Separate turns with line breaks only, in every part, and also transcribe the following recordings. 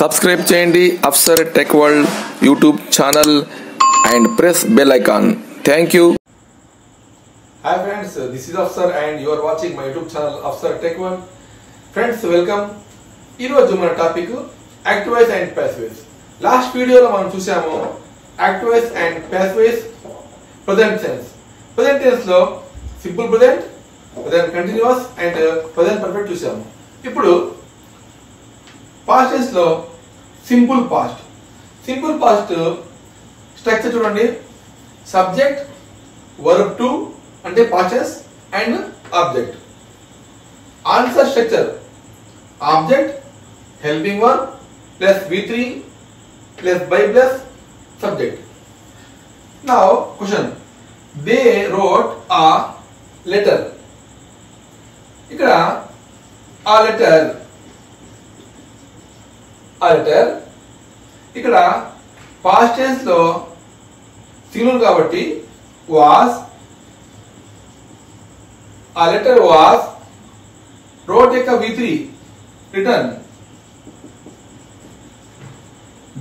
Subscribe చేయండి Afsar tech world YouTube channel and press bell icon. Thank you.
Hi friends, this is Afsar and you are watching my YouTube channel Afsar Tech One. Friends, welcome. ఈ రోజు మన topic active and passive. Last వీడియోలో మనం చూసాము active and passive present tense. Present tense లో simple present, present continuous and present perfect చూసాము. ఇప్పుడు past tense లో simple past. Simple past structure చూడండి. సబ్జెక్ట్, వర్బ్ టు అంటే past tense and object. Answer structure object, helping verb plus V3 plus by plus subject. Now question, they wrote a letter. ఇక్కడ ఆ letter ఇక్కడ past tense లో singular కాబట్టి was. A letter was wrote a V3 written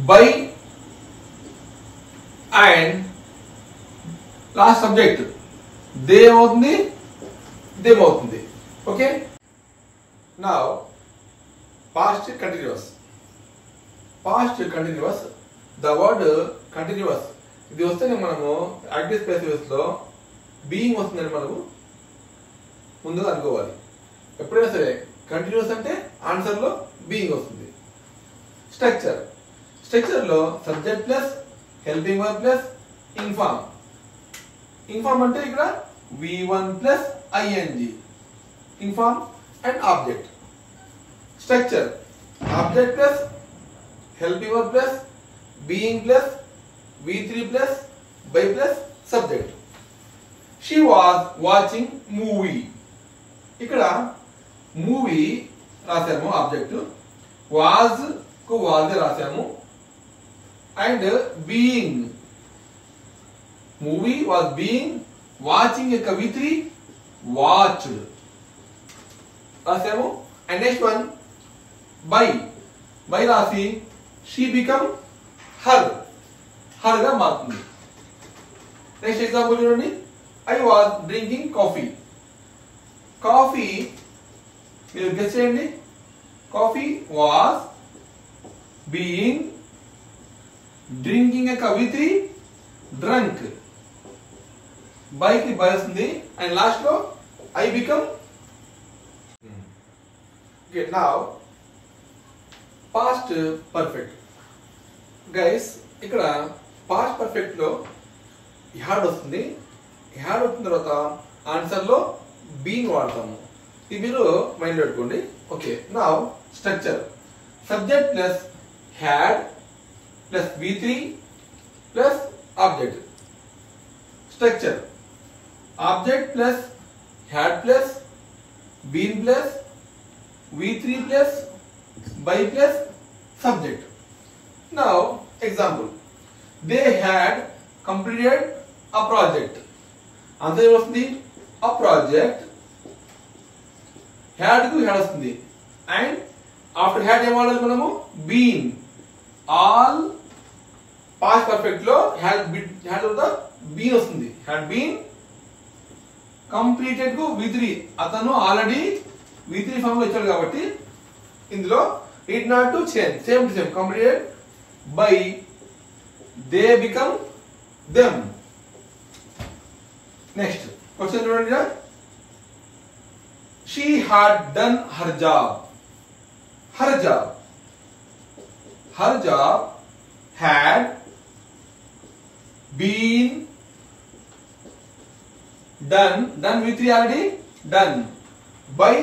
by and last subject they అవుతుంది, them అవుతుంది. Okay, now past continuous. The word continuous ఇది వస్తేనే మనము యాక్టివ్ పాసివ్స్ లో బీయింగ్ వస్తుందని మనము ముందుగా అనుకోవాలి. ఎప్పుడైనా సరే కంటిన్యూస్ అంటే ఆన్సర్ లో బీయింగ్ వస్తుంది. స్ట్రక్చర్ లో subject plus helping verb plus ing form. Ing form అంటే ఇక్కడ V1 plus ING, ing form and object. Structure object plus helping verb plus being plus V3 plus by plus subject. She was watching movie. ఇక్కడ movie రాసాము object, was కు was రాసాము and being, movie was being, watching యొక్క V3 watched రాసాము. And next one by రాసి she become her గా మారుతుంది. Next example చూడండి, I was drinking coffee. Coffee మీరు గెస్ చేయండి. కాఫీ వాస్ బీయింగ్, డ్రింకింగ్ యొక్క V3 డ్రంక్, బైకి బై వస్తుంది అండ్ లాస్ట్ లో I become. Okay, now past perfect. Guys ఇక్కడ పాస్ట్ పర్ఫెక్ట్ లో హ్యాడ్ వస్తుంది. హ్యాడ్ వచ్చిన తర్వాత ఆన్సర్ లో బీయింగ్ వాడతాము. ఇది మీరు మైండ్ పెట్టుకోండి. Okay, now structure subject plus had plus V3 plus object. Structure object plus had plus been plus V3 plus by plus subject. Now example, they had completed a project. Answer ఏమొస్తుంది? a project. Had కు had వస్తుంది and after had ఏం వాడాలి మనము? Been. All past perfect లో had been వస్తుంది. Had been completed కు V3. అతను ఆల్రెడీ V3 ఫామ్ లో ఇచ్చాడు కాబట్టి ఇందులో it not to change, same to same completed by they become them. Next question చూడండి. She had done her job. Her job had been done V3 already done by